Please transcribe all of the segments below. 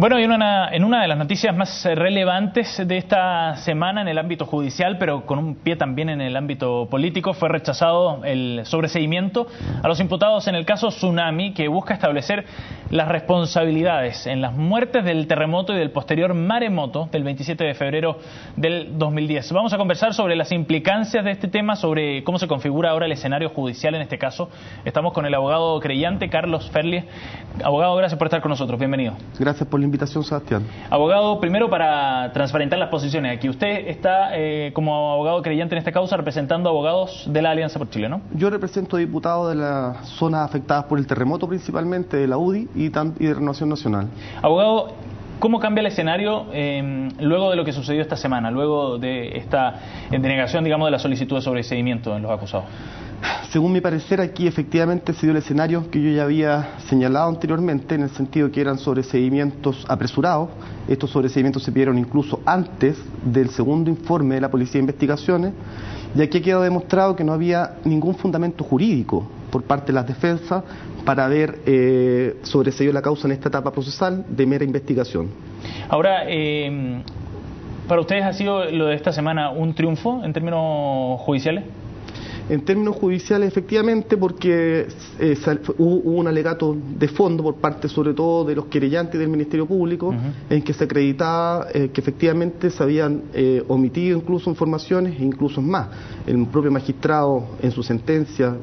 Bueno, y en una de las noticias más relevantes de esta semana en el ámbito judicial, pero con un pie también en el ámbito político, fue rechazado el sobreseimiento a los imputados en el caso Tsunami, que busca establecer las responsabilidades en las muertes del terremoto y del posterior maremoto del 27 de febrero del 2010. Vamos a conversar sobre las implicancias de este tema, sobre cómo se configura ahora el escenario judicial en este caso. Estamos con el abogado creyente Carlos Ferlie. Abogado, gracias por estar con nosotros. Bienvenido. Gracias por la invitación, Sebastián. Abogado, primero para transparentar las posiciones aquí. Usted está como abogado creyente en esta causa representando abogados de la Alianza por Chile, ¿no? Yo represento diputados de las zonas afectadas por el terremoto, principalmente de la UDI y de Renovación Nacional. Abogado, ¿cómo cambia el escenario luego de lo que sucedió esta semana, luego de esta denegación, digamos, de la solicitud de sobreseimiento en los acusados? Según mi parecer, aquí efectivamente se dio el escenario que yo ya había señalado anteriormente, en el sentido que eran sobreseimientos apresurados. Estos sobreseimientos se pidieron incluso antes del segundo informe de la Policía de Investigaciones, y aquí quedó demostrado que no había ningún fundamento jurídico por parte de las defensas para haber sobreseído la causa en esta etapa procesal de mera investigación. Ahora, ¿para ustedes ha sido lo de esta semana un triunfo en términos judiciales? En términos judiciales, efectivamente, porque hubo un alegato de fondo por parte sobre todo de los querellantes del Ministerio Público, en que se acreditaba que efectivamente se habían omitido incluso informaciones e incluso más. El propio magistrado en su sentencia,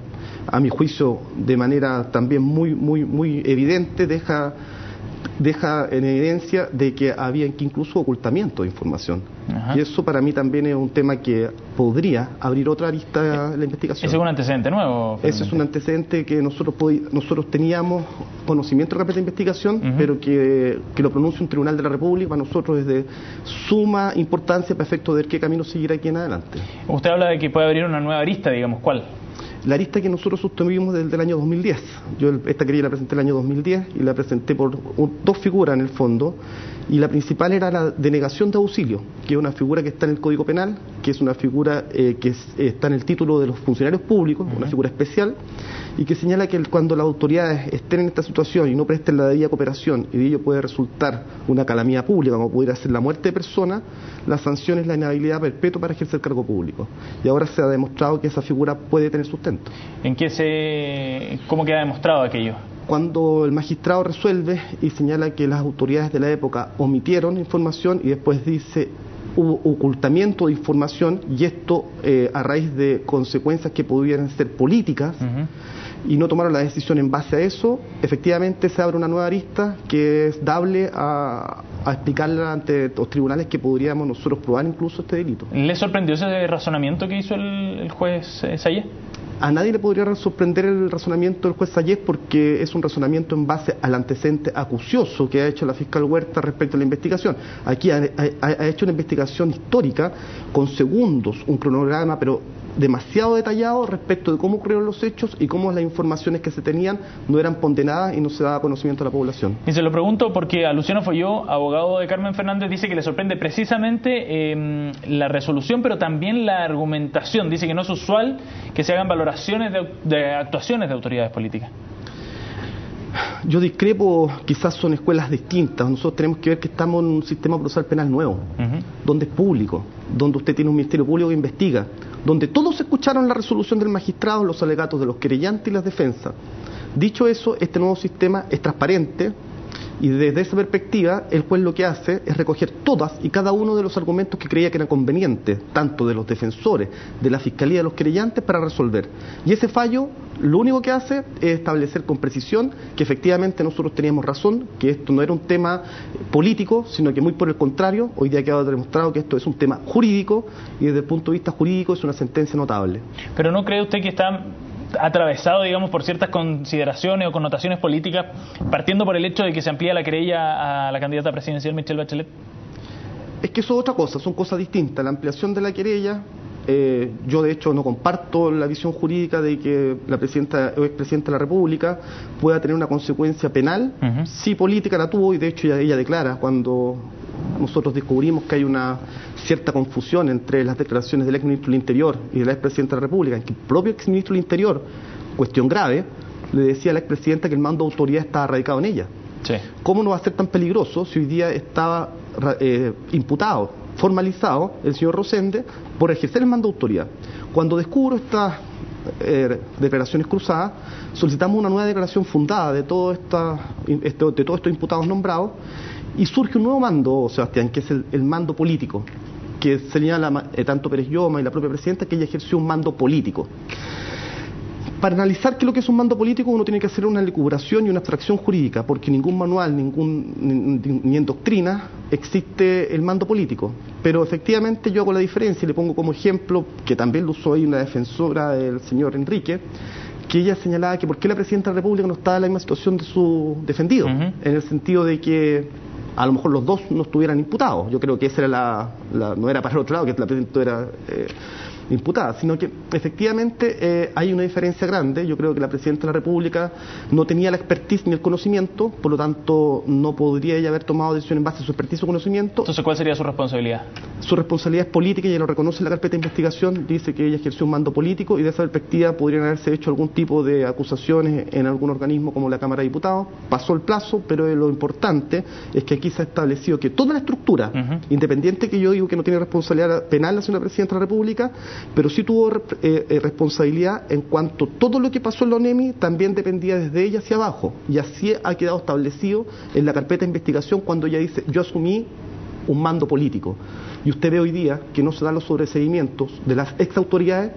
a mi juicio de manera también muy evidente, deja en evidencia de que había incluso ocultamiento de información. Y eso para mí también es un tema que podría abrir otra arista de la investigación. ¿Ese es un antecedente nuevo? Ese es un antecedente que nosotros teníamos conocimiento respecto a la investigación, pero que lo pronuncie un tribunal de la República para nosotros es de suma importancia para efecto de ver qué camino seguir aquí en adelante. Usted habla de que puede abrir una nueva arista, digamos, ¿cuál? La arista que nosotros sostuvimos desde el año 2010. Yo esta querella la presenté el año 2010 y la presenté por dos figuras en el fondo, y la principal era la denegación de auxilio, que es una figura que está en el Código Penal, que es una figura que está en el título de los funcionarios públicos, una figura especial, y que señala que cuando las autoridades estén en esta situación y no presten la debida cooperación, y de ello puede resultar una calamidad pública, como pudiera ser la muerte de personas, la sanción es la inhabilidad perpetua para ejercer cargo público. Y ahora se ha demostrado que esa figura puede tener sustento. ¿Cómo queda demostrado aquello? Cuando el magistrado resuelve y señala que las autoridades de la época omitieron información y después dice hubo ocultamiento de información, y esto a raíz de consecuencias que pudieran ser políticas, y no tomaron la decisión en base a eso, efectivamente se abre una nueva arista que es dable a explicarla ante los tribunales, que podríamos nosotros probar incluso este delito. ¿Le sorprendió ese razonamiento que hizo el juez Sayé? A nadie le podría sorprender el razonamiento del juez Sayés, porque es un razonamiento en base al antecedente acucioso que ha hecho la fiscal Huerta respecto a la investigación. Aquí ha hecho una investigación histórica con segundos, un cronograma pero demasiado detallado respecto de cómo ocurrieron los hechos y cómo las informaciones que se tenían no eran ponderadas y no se daba conocimiento a la población. Y se lo pregunto porque a Luciano Folló, abogado de Carmen Fernández, dice que le sorprende precisamente la resolución, pero también la argumentación. Dice que no es usual que se hagan valoraciones de actuaciones de autoridades políticas. Yo discrepo, quizás son escuelas distintas. Nosotros tenemos que ver que estamos en un sistema procesal penal nuevo, donde es público, donde usted tiene un ministerio público que investiga, donde todos escucharon la resolución del magistrado, los alegatos de los querellantes y las defensas. Dicho eso, este nuevo sistema es transparente, y desde esa perspectiva el juez lo que hace es recoger todas y cada uno de los argumentos que creía que eran convenientes, tanto de los defensores, de la fiscalía, de los querellantes, para resolver. Y ese fallo lo único que hace es establecer con precisión que efectivamente nosotros teníamos razón, que esto no era un tema político, sino que muy por el contrario, hoy día ha quedado demostrado que esto es un tema jurídico, y desde el punto de vista jurídico es una sentencia notable. ¿Pero no cree usted que está atravesado, digamos, por ciertas consideraciones o connotaciones políticas, partiendo por el hecho de que se amplía la querella a la candidata presidencial Michelle Bachelet? Es que eso es otra cosa, son cosas distintas. La ampliación de la querella, yo de hecho no comparto la visión jurídica de que la presidenta o expresidenta de la República pueda tener una consecuencia penal. Sí, política la tuvo, y de hecho ella declara, cuando nosotros descubrimos que hay una cierta confusión entre las declaraciones del exministro del Interior y de la expresidenta de la República, en que el propio exministro del Interior, cuestión grave, le decía a la expresidenta que el mando de autoridad estaba radicado en ella. Sí. ¿Cómo no va a ser tan peligroso si hoy día estaba imputado, formalizado, el señor Rosende, por ejercer el mando de autoridad? Cuando descubro estas declaraciones cruzadas, solicitamos una nueva declaración fundada de todos estos imputados nombrados, y surge un nuevo mando, Sebastián, que es el mando político, que señala tanto Pérez Lloma y la propia presidenta que ella ejerció un mando político. Para analizar qué es lo que es un mando político, uno tiene que hacer una elucubración y una abstracción jurídica, porque ningún manual, ni en doctrina existe el mando político. Pero efectivamente yo hago la diferencia y le pongo como ejemplo, que también lo usó ahí una defensora del señor Enrique, que ella señalaba que por qué la presidenta de la República no estaba en la misma situación de su defendido, en el sentido de que a lo mejor los dos no estuvieran imputados. Yo creo que esa era no era para el otro lado, que la presidenta era imputada, sino que efectivamente hay una diferencia grande. Yo creo que la presidenta de la República no tenía la expertise ni el conocimiento, por lo tanto no podría ella haber tomado decisión en base a su expertise o conocimiento. Entonces, ¿cuál sería su responsabilidad? Su responsabilidad es política, y ella lo reconoce en la carpeta de investigación, dice que ella ejerció un mando político, y de esa perspectiva podrían haberse hecho algún tipo de acusaciones en algún organismo como la Cámara de Diputados. Pasó el plazo, pero lo importante es que aquí se ha establecido que toda la estructura, independiente, que yo digo que no tiene responsabilidad penal la señora presidenta de la República, pero sí tuvo responsabilidad en cuanto todo lo que pasó en la ONEMI también dependía desde ella hacia abajo, y así ha quedado establecido en la carpeta de investigación cuando ella dice: yo asumí un mando político. Y usted ve hoy día que no se dan los sobreseguimientos de las exautoridades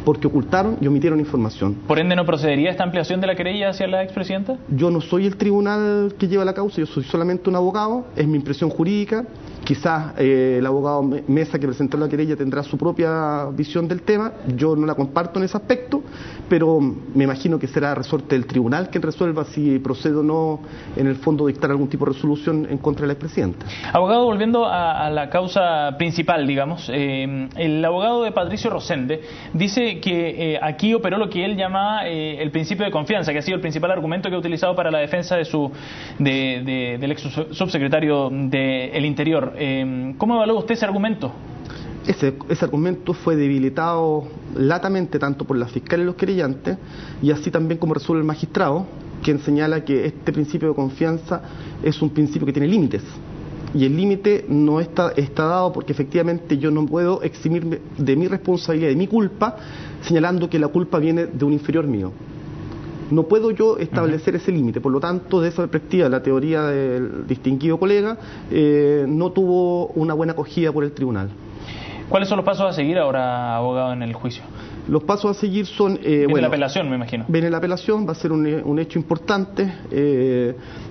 porque ocultaron y omitieron información. ¿Por ende no procedería esta ampliación de la querella hacia la expresidenta? Yo no soy el tribunal que lleva la causa, yo soy solamente un abogado, es mi impresión jurídica. Quizás el abogado Mesa, que presentó la querella, tendrá su propia visión del tema. Yo no la comparto en ese aspecto, pero me imagino que será resorte del tribunal quien resuelva si procede o no, en el fondo, dictar algún tipo de resolución en contra de la expresidenta. Abogado, volviendo a la causa principal, digamos, el abogado de Patricio Rosende dice que aquí operó lo que él llama el principio de confianza, que ha sido el principal argumento que ha utilizado para la defensa del ex subsecretario del Interior. ¿Cómo evalúa usted ese argumento? Ese argumento fue debilitado latamente tanto por la fiscal y los querellantes, y así también como resuelve el magistrado, quien señala que este principio de confianza es un principio que tiene límites. Y el límite no está dado porque efectivamente yo no puedo eximirme de mi responsabilidad, de mi culpa, señalando que la culpa viene de un inferior mío. No puedo yo establecer ese límite. Por lo tanto, de esa perspectiva, la teoría del distinguido colega no tuvo una buena acogida por el tribunal. ¿Cuáles son los pasos a seguir ahora, abogado, en el juicio? Los pasos a seguir son... Viene la apelación, me imagino. Viene la apelación, va a ser un hecho importante.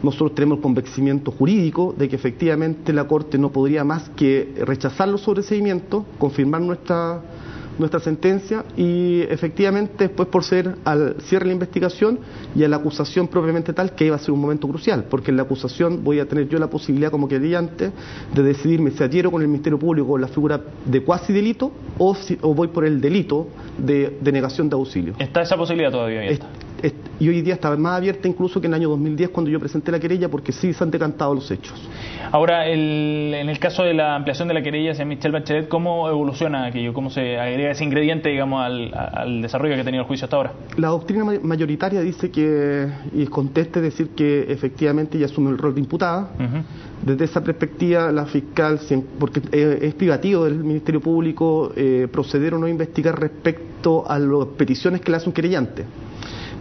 Nosotros tenemos el convencimiento jurídico de que efectivamente la Corte no podría más que rechazar los sobreseguimientos, confirmar nuestra sentencia, y efectivamente después proceder al cierre de la investigación y a la acusación propiamente tal, que iba a ser un momento crucial, porque en la acusación voy a tener yo la posibilidad como querellante de decidirme si adhiero con el Ministerio Público con la figura de cuasi delito o voy por el delito de denegación de auxilio. ¿Está esa posibilidad todavía abierta? Y hoy día está más abierta incluso que en el año 2010 cuando yo presenté la querella, porque sí se han decantado los hechos. Ahora, en el caso de la ampliación de la querella hacia Michelle Bachelet, ¿cómo evoluciona aquello? ¿Cómo se agrega ese ingrediente, digamos, al desarrollo que ha tenido el juicio hasta ahora? La doctrina mayoritaria dice que, y conteste decir que efectivamente ella asume el rol de imputada. Desde esa perspectiva, la fiscal, porque es privativo del Ministerio Público proceder o no a investigar respecto a las peticiones que le hace un querellante.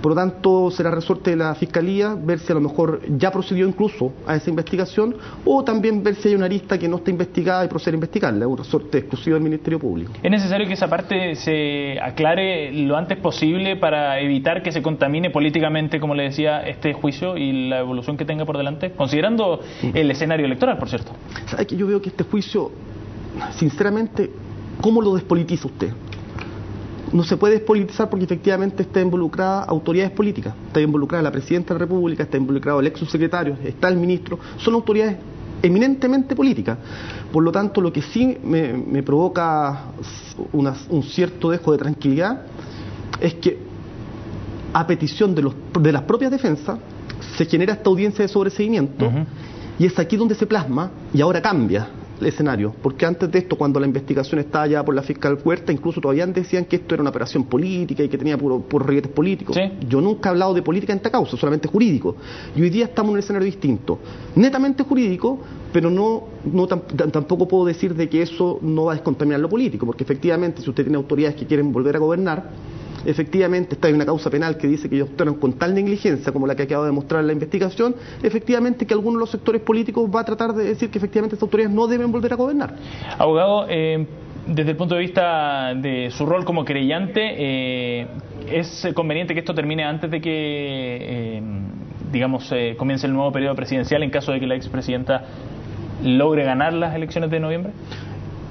Por lo tanto, será resorte de la Fiscalía ver si a lo mejor ya procedió incluso a esa investigación, o también ver si hay una arista que no está investigada y proceder a investigarla. Es un resorte exclusivo del Ministerio Público. ¿Es necesario que esa parte se aclare lo antes posible para evitar que se contamine políticamente, como le decía, este juicio y la evolución que tenga por delante? Considerando el escenario electoral, por cierto. ¿Sabe que yo veo que este juicio, sinceramente, cómo lo despolitiza usted? No se puede despolitizar porque efectivamente está involucrada autoridades políticas. Está involucrada la Presidenta de la República, está involucrado el ex subsecretario, está el ministro. Son autoridades eminentemente políticas. Por lo tanto, lo que sí me provoca un cierto dejo de tranquilidad es que, a petición de las propias defensas, se genera esta audiencia de sobreseguimiento, y es aquí donde se plasma, y ahora cambia escenario, porque antes de esto, cuando la investigación estaba ya por la fiscal Huerta, incluso todavía decían que esto era una operación política y que tenía puros reguetes políticos. ¿Sí? Yo nunca he hablado de política en esta causa, solamente jurídico. Y hoy día estamos en un escenario distinto, netamente jurídico, pero tampoco puedo decir de que eso no va a descontaminar lo político, porque efectivamente si usted tiene autoridades que quieren volver a gobernar, efectivamente está en una causa penal que dice que ellos actuaron con tal negligencia como la que acaba de demostrar la investigación, efectivamente que algunos de los sectores políticos va a tratar de decir que efectivamente estas autoridades no deben volver a gobernar. Abogado, desde el punto de vista de su rol como querellante, ¿es conveniente que esto termine antes de que, comience el nuevo periodo presidencial en caso de que la expresidenta logre ganar las elecciones de noviembre?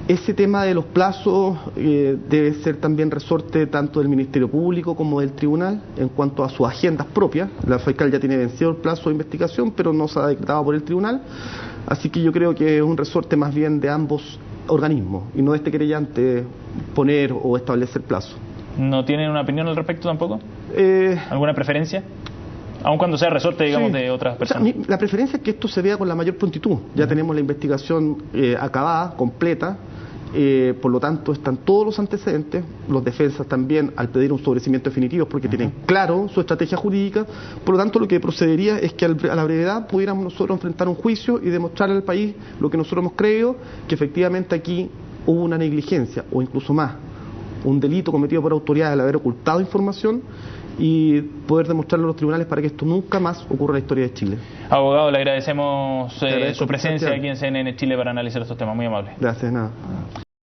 Ese tema de los plazos debe ser también resorte tanto del Ministerio Público como del Tribunal en cuanto a sus agendas propias. La fiscal ya tiene vencido el plazo de investigación, pero no se ha decretado por el Tribunal. Así que yo creo que es un resorte más bien de ambos organismos y no de este querellante poner o establecer plazo. ¿No tienen una opinión al respecto tampoco? ¿Alguna preferencia? Aun cuando sea resorte, digamos, sí, de otras personas. O sea, la preferencia es que esto se vea con la mayor prontitud. Ya tenemos la investigación acabada, completa. Por lo tanto, están todos los antecedentes, los defensas también, al pedir un sobrecimiento definitivo, porque tienen claro su estrategia jurídica. Por lo tanto, lo que procedería es que a la brevedad pudiéramos nosotros enfrentar un juicio y demostrar al país lo que nosotros hemos creído, que efectivamente aquí hubo una negligencia, o incluso más, un delito cometido por autoridades al haber ocultado información, y poder demostrarlo a los tribunales para que esto nunca más ocurra en la historia de Chile. Abogado, le agradecemos su presencia aquí en CNN Chile para analizar estos temas. Muy amable. Gracias, nada.